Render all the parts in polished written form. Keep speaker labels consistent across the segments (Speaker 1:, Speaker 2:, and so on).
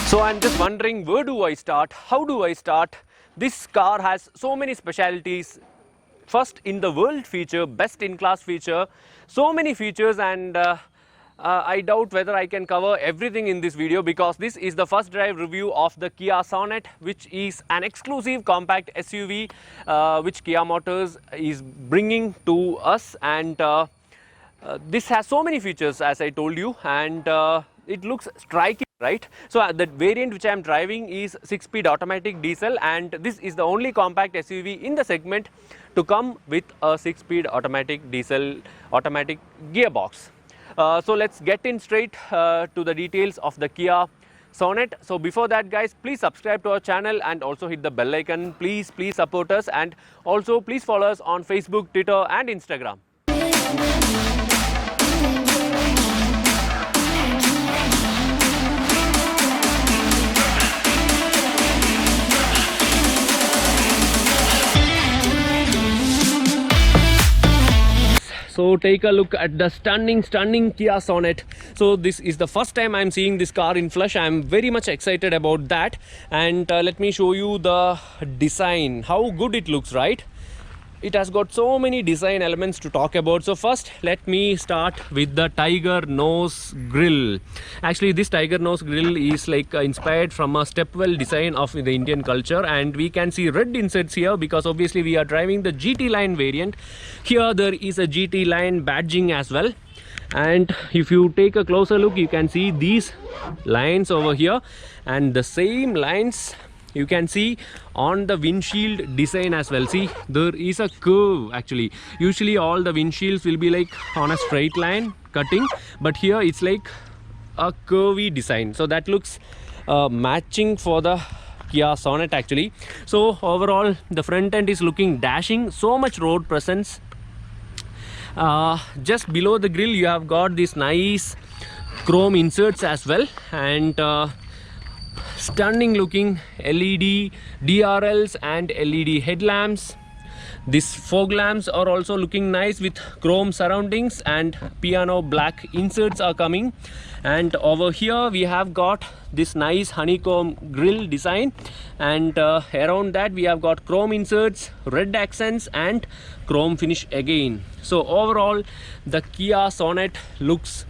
Speaker 1: So I'm just wondering, where do I start? How do I start? This car has so many specialities. First in the world feature, best in class feature, so many features, and I doubt whether I can cover everything in this video, because this is the first drive review of the Kia Sonet, which is an exclusive compact SUV which Kia Motors is bringing to us. And this has so many features, as I told you, and it looks striking, right? So the variant which I am driving is 6-speed automatic diesel, and this is the only compact SUV in the segment to come with a 6-speed automatic diesel automatic gearbox. So let's get in straight to the details of the Kia Sonet. So before that, guys, please subscribe to our channel and also hit the bell icon. Please support us, and also please follow us on Facebook, Twitter and Instagram. So take a look at the stunning Kia Sonet. So this is the first time I'm seeing this car in flesh. I'm very much excited about that. And let me show you the design, how good it looks, right? It has got so many design elements to talk about. So first, let me start with the tiger nose grille. Actually, this tiger nose grille is like inspired from a stepwell design of the Indian culture, and we can see red inserts here because obviously we are driving the GT line variant. Here there is a GT line badging as well, and if you take a closer look, you can see these lines over here, and the same lines you can see on the windshield design as well. See, there is a curve actually. Usually all the windshields will be like on a straight line cutting, but here it's like a curvy design. So that looks matching for the Kia Sonet actually. So overall the front end is looking dashing, so much road presence. Just below the grille you have got these nice chrome inserts as well, and stunning looking LED DRLs and LED headlamps. These fog lamps are also looking nice with chrome surroundings, and piano black inserts are coming. And over here we have got this nice honeycomb grille design, and around that we have got chrome inserts, red accents and chrome finish again. So overall the Kia Sonet looks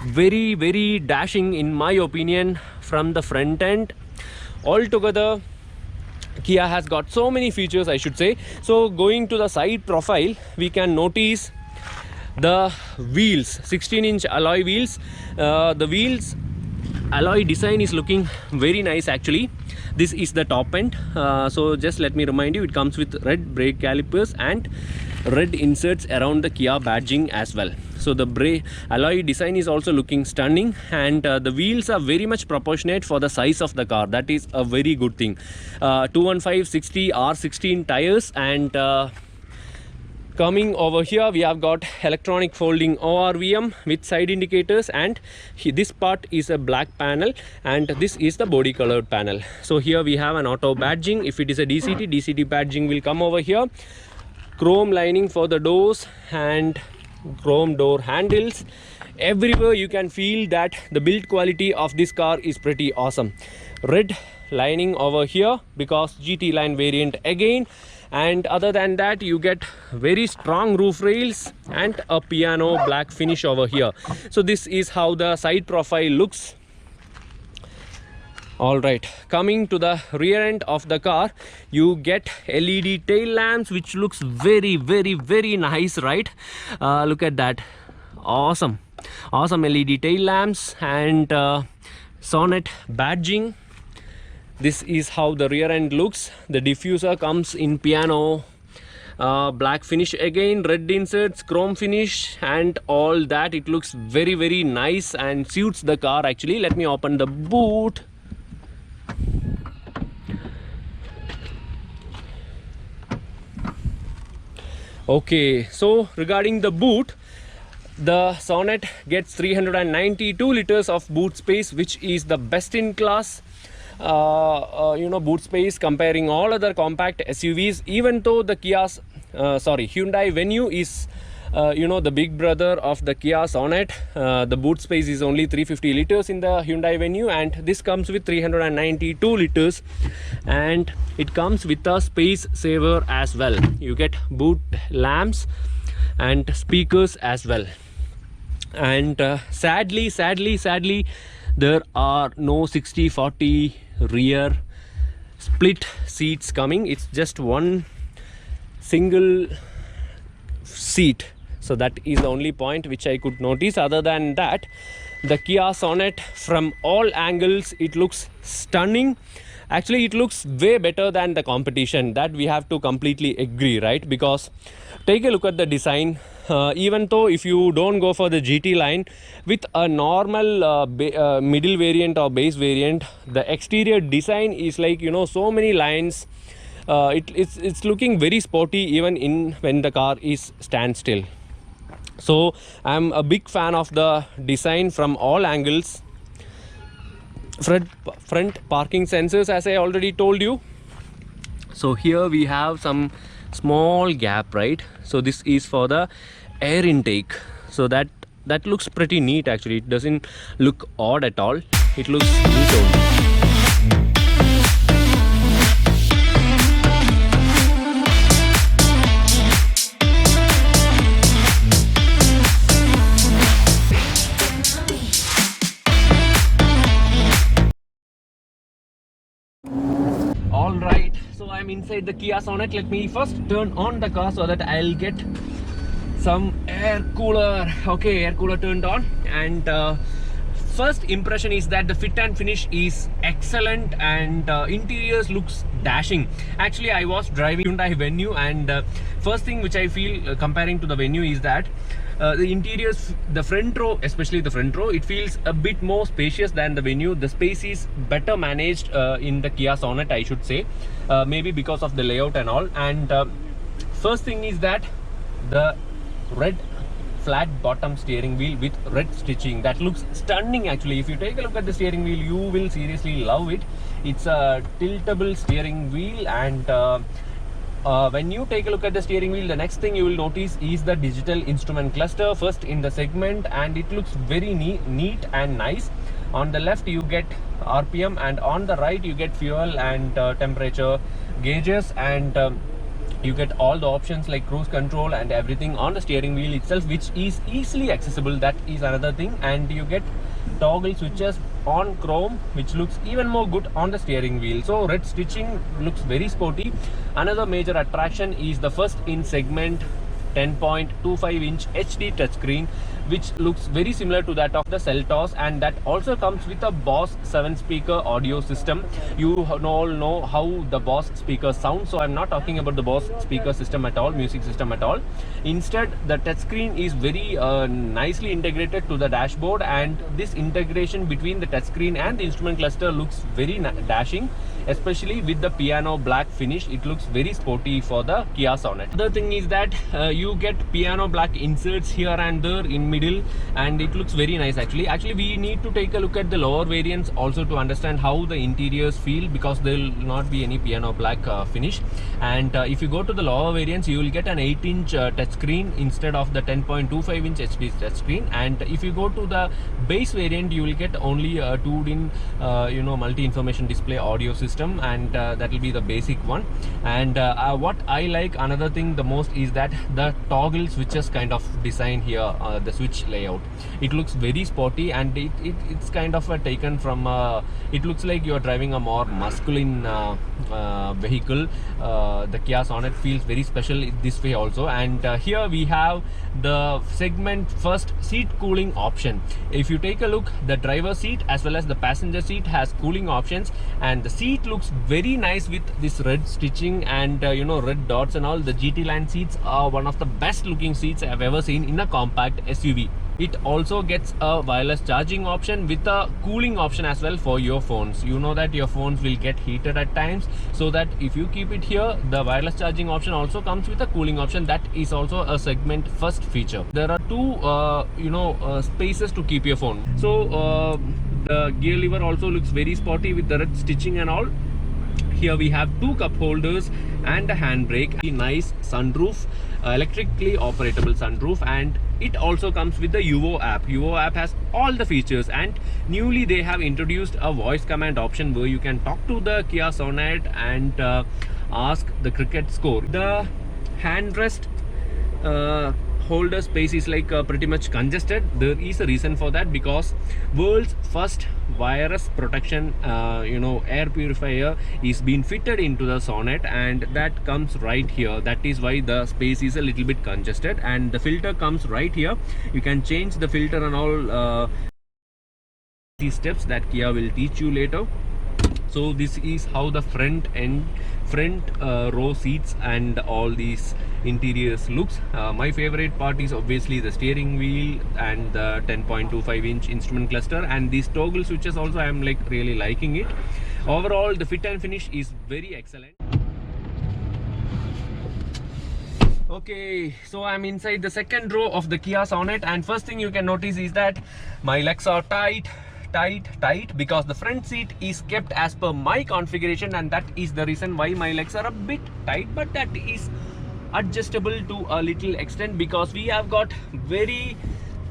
Speaker 1: very dashing in my opinion from the front end. Altogether Kia has got so many features, I should say. So going to the side profile, we can notice the wheels, 16-inch alloy wheels. The wheels alloy design is looking very nice actually. This is the top end. So just let me remind you, it comes with red brake calipers and red inserts around the Kia badging as well. So the brake alloy design is also looking stunning, and the wheels are very much proportionate for the size of the car. That is a very good thing. 215/60 R16 tires, and coming over here we have got electronic folding ORVM with side indicators, and this part is a black panel, and this is the body colored panel. So here we have an auto badging. If it is a DCT badging will come over here. Chrome lining for the doors and chrome door handles. Everywhere you can feel that the build quality of this car is pretty awesome. Red lining over here because GT line variant again, and other than that you get very strong roof rails and a piano black finish over here. So this is how the side profile looks. Alright, coming to the rear end of the car, you get LED tail lamps, which looks very nice, right? Look at that. Awesome LED tail lamps, and Sonet badging. This is how the rear end looks. The diffuser comes in piano black finish again, red inserts, chrome finish and all that. It looks very nice and suits the car actually. Let me open the boot. Okay, so regarding the boot, the Sonet gets 392 liters of boot space, which is the best in class boot space comparing all other compact SUVs. Even though the Hyundai Venue is the big brother of the Kia Sonet. The boot space is only 350 liters in the Hyundai Venue, and this comes with 392 liters, and it comes with a space saver as well. You get boot lamps and speakers as well. And sadly there are no 60/40 rear split seats coming. It's just one single seat, so that is the only point which I could notice. Other than that, the Kia Sonet, from all angles, it looks stunning. Actually, it looks way better than the competition. That we have to completely agree, right? Because take a look at the design. Even though if you don't go for the GT line, with a normal middle variant or base variant, the exterior design is like, so many lines. It's looking very sporty even in when the car is standstill. So I'm a big fan of the design from all angles. Front parking sensors, as I already told you. So here we have some small gap, right? So this is for the air intake. So that looks pretty neat. Actually, it doesn't look odd at all. It looks neat only. Alright, so I'm inside the Kia Sonet. Let me first turn on the car so that I'll get some air cooler. Okay, air cooler turned on, and first impression is that the fit and finish is excellent, and interiors looks dashing. Actually, I was driving Hyundai Venue, and first thing which I feel comparing to the Venue is that the interiors, the front row, especially the front row, it feels a bit more spacious than the Venue. The space is better managed in the Kia Sonet, I should say, maybe because of the layout and all. And first thing is that the red flat bottom steering wheel with red stitching, that looks stunning. Actually, if you take a look at the steering wheel, you will seriously love it. It's a tiltable steering wheel, and when you take a look at the steering wheel, the next thing you will notice is the digital instrument cluster, first in the segment, and it looks very neat and nice. On the left you get RPM, and on the right you get fuel and temperature gauges, and you get all the options like cruise control and everything on the steering wheel itself, which is easily accessible. That is another thing. And you get toggle switches on chrome, which looks even more good on the steering wheel. So red stitching looks very sporty. Another major attraction is the first in segment 10.25 inch HD touchscreen, which looks very similar to that of the Seltos, and that also comes with a Bose 7-speaker audio system. You all know how the Bose speakers sound, so I'm not talking about the Bose speaker system at all, music system at all. Instead, the touchscreen is very nicely integrated to the dashboard, and this integration between the touchscreen and the instrument cluster looks very dashing, especially with the piano black finish. It looks very sporty for the Kia Sonet. Other thing is that you get piano black inserts here and there in middle, and it looks very nice. Actually we need to take a look at the lower variants also to understand how the interiors feel, because there will not be any piano black finish. And if you go to the lower variants, you will get an 8-inch touchscreen instead of the 10.25-inch HD touchscreen. And if you go to the base variant, you will get only a 2-DIN multi-information display audio system, and that will be the basic one. And what I like, another thing the most, is that the toggle switches kind of design here, the switch layout, it looks very sporty, and it's kind of taken from it looks like you're driving a more masculine vehicle. The Kia Sonet feels very special this way also. And here we have the segment first seat cooling option. If you take a look, the driver seat as well as the passenger seat has cooling options, and the seat looks very nice with this red stitching and red dots and all. The GT line seats are one of the best looking seats I've ever seen in a compact SUV. It also gets a wireless charging option with a cooling option as well for your phones. You know that your phones will get heated at times, so that if you keep it here, the wireless charging option also comes with a cooling option. That is also a segment first feature. There are two spaces to keep your phone. So the gear lever also looks very sporty with the red stitching and all. Here we have two cup holders and a handbrake, a nice sunroof, electrically operatable sunroof, and it also comes with the UO app. UO app has all the features, and newly they have introduced a voice command option where you can talk to the Kia Sonet and ask the cricket score. The handrest holder space is like pretty much congested. There is a reason for that, because world's first virus protection air purifier is being fitted into the Sonet, and that comes right here. That is why the space is a little bit congested, and the filter comes right here. You can change the filter and all these steps that Kia will teach you later. So this is how the front row seats and all these interiors looks. My favorite part is obviously the steering wheel and the 10.25-inch instrument cluster, and these toggle switches also I am like really liking it. Overall the fit and finish is very excellent. Okay, so I'm inside the second row of the Kia Sonet, and first thing you can notice is that my legs are tight, because the front seat is kept as per my configuration, and that is the reason why my legs are a bit tight, but that is adjustable to a little extent because we have got very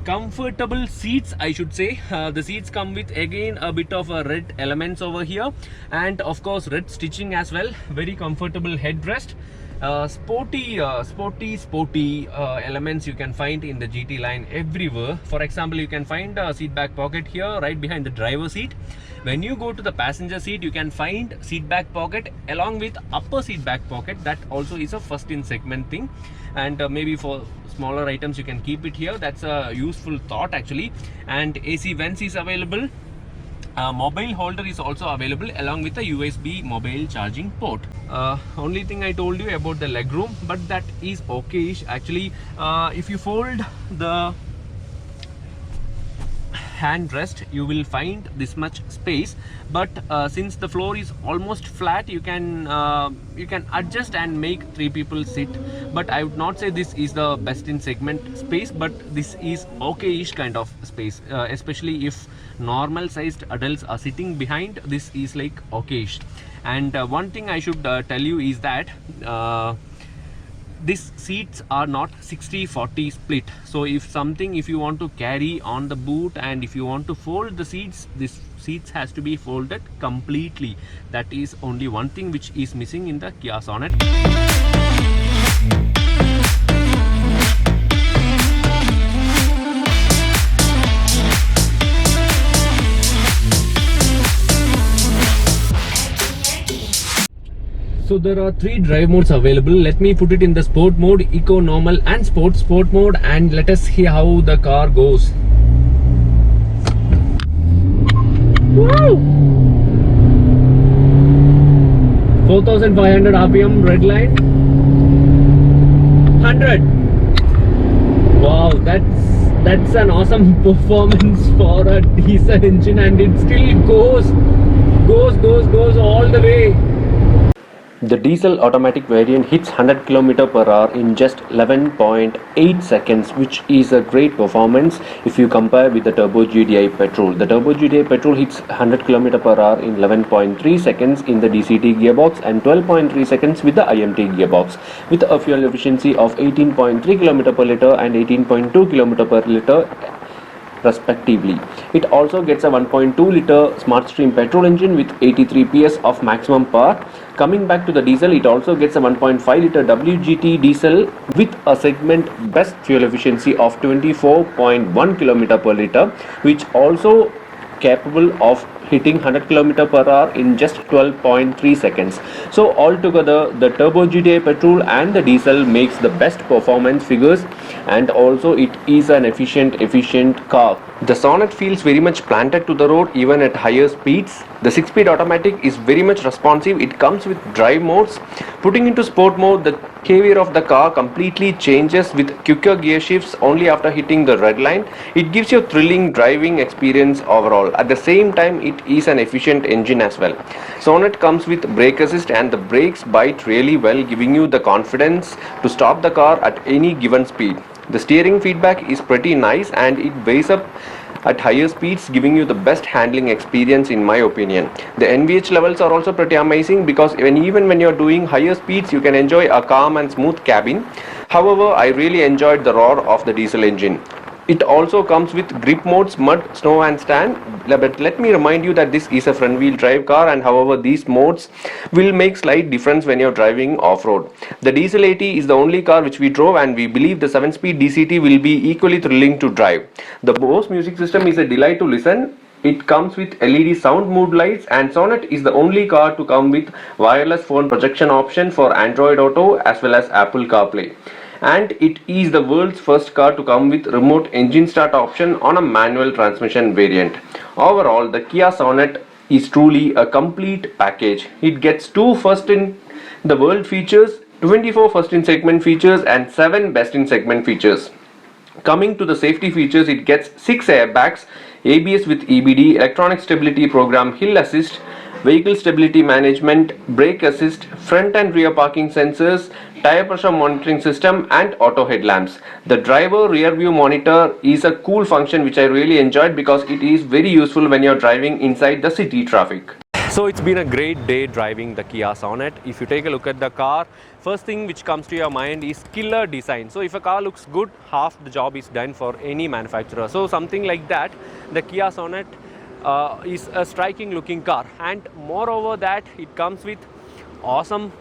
Speaker 1: comfortable seats, I should say. The seats come with again a bit of a red elements over here, and of course red stitching as well. Very comfortable headrest. Sporty elements you can find in the GT line everywhere. For example, you can find a seat back pocket here right behind the driver seat. When you go to the passenger seat, you can find seat back pocket along with upper seat back pocket. That also is a first in segment thing, and maybe for smaller items you can keep it here. That's a useful thought actually. And AC vents is available. Mobile holder is also available along with a USB mobile charging port. Only thing I told you about the legroom, but that is okay-ish actually. If you fold the handrest, you will find this much space, but since the floor is almost flat, you can adjust and make 3 people sit. But I would not say this is the best in segment space, but this is okay-ish kind of space, especially if normal sized adults are sitting behind. This is like okay-ish. And one thing I should tell you is that these seats are not 60-40 split. So if you want to carry on the boot and if you want to fold the seats, this seats has to be folded completely. That is only one thing which is missing in the Kia Sonet. So there are 3 drive modes available. Let me put it in the sport mode, eco, normal and sport mode, and let us see how the car goes. Woo! 4500 RPM, red line. 100. Wow, that's an awesome performance for a diesel engine, and it still goes all the way. The diesel automatic variant hits 100 km/h in just 11.8 seconds, which is a great performance if you compare with the turbo GDI petrol. The turbo GDI petrol hits 100 km/h in 11.3 seconds in the DCT gearbox and 12.3 seconds with the IMT gearbox, with a fuel efficiency of 18.3 km/L and 18.2 km/L respectively. It also gets a 1.2 liter SmartStream petrol engine with 83 PS of maximum power. Coming back to the diesel, it also gets a 1.5 liter WGT diesel with a segment best fuel efficiency of 24.1 km/L, which also capable of hitting 100 km/h in just 12.3 seconds. So altogether, the turbo GDI petrol and the diesel makes the best performance figures, and also it is an efficient car. The Sonet feels very much planted to the road even at higher speeds. The 6-speed automatic is very much responsive. It comes with drive modes. Putting into sport mode, the behavior of the car completely changes with quicker gear shifts only after hitting the red line. It gives you a thrilling driving experience overall. At the same time, it is an efficient engine as well. Sonet comes with brake assist, and the brakes bite really well, giving you the confidence to stop the car at any given speed. The steering feedback is pretty nice, and it weighs up
Speaker 2: at higher speeds, giving you the best handling experience in my opinion. The NVH levels are also pretty amazing because even when you're doing higher speeds, you can enjoy a calm and smooth cabin. However, I really enjoyed the roar of the diesel engine. It also comes with grip modes, mud, snow and stand. But let me remind you that this is a front wheel drive car, and however these modes will make slight difference when you're driving off-road. The Diesel AT is the only car which we drove, and we believe the 7-speed DCT will be equally thrilling to drive. The Bose music system is a delight to listen. It comes with LED sound mood lights, and Sonnet is the only car to come with wireless phone projection option for Android Auto as well as Apple CarPlay. And it is the world's first car to come with remote engine start option on a manual transmission variant. Overall, the Kia Sonet is truly a complete package. It gets 2 first in the world features, 24 first in segment features and 7 best in segment features. Coming to the safety features, it gets 6 airbags, ABS with EBD, electronic stability program, hill assist, vehicle stability management, brake assist, front and rear parking sensors, tire pressure monitoring system and auto headlamps. The driver rear view monitor is a cool function which I really enjoyed because it is very useful when you're driving inside the city traffic.
Speaker 1: So it's been a great day driving the Kia Sonet. If you take a look at the car, first thing which comes to your mind is killer design. So if a car looks good, half the job is done for any manufacturer. So something like that, the Kia Sonet is a striking looking car, and moreover that it comes with awesome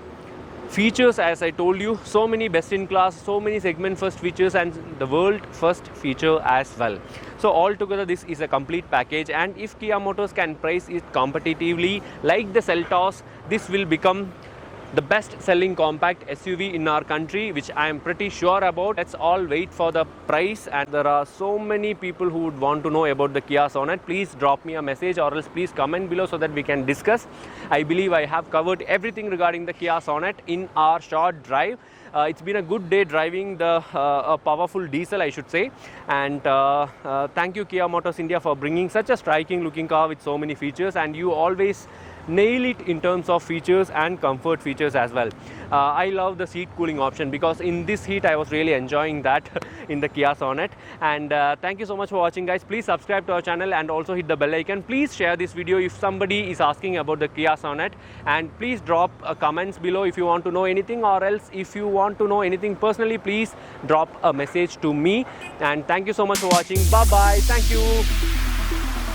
Speaker 1: features. As I told you, so many best in class, so many segment first features and the world first feature as well. So altogether this is a complete package, and if Kia Motors can price it competitively like the Seltos, this will become the best selling compact SUV in our country, which I am pretty sure about. Let's all wait for the price, and there are so many people who would want to know about the Kia Sonet. Please drop me a message or else please comment below so that we can discuss. I believe I have covered everything regarding the Kia Sonet in our short drive. It's been a good day driving the a powerful diesel, I should say, and thank you Kia Motors India for bringing such a striking looking car with so many features, and you always nail it in terms of features and comfort features as well. I love the seat cooling option because in this heat I was really enjoying that in the Kia Sonet. And thank you so much for watching, guys. Please subscribe to our channel and also hit the bell icon. Please share this video if somebody is asking about the Kia Sonet, and please drop comments below if you want to know anything, or else if you want to know anything personally, please drop a message to me. And thank you so much for watching. Bye bye. Thank you.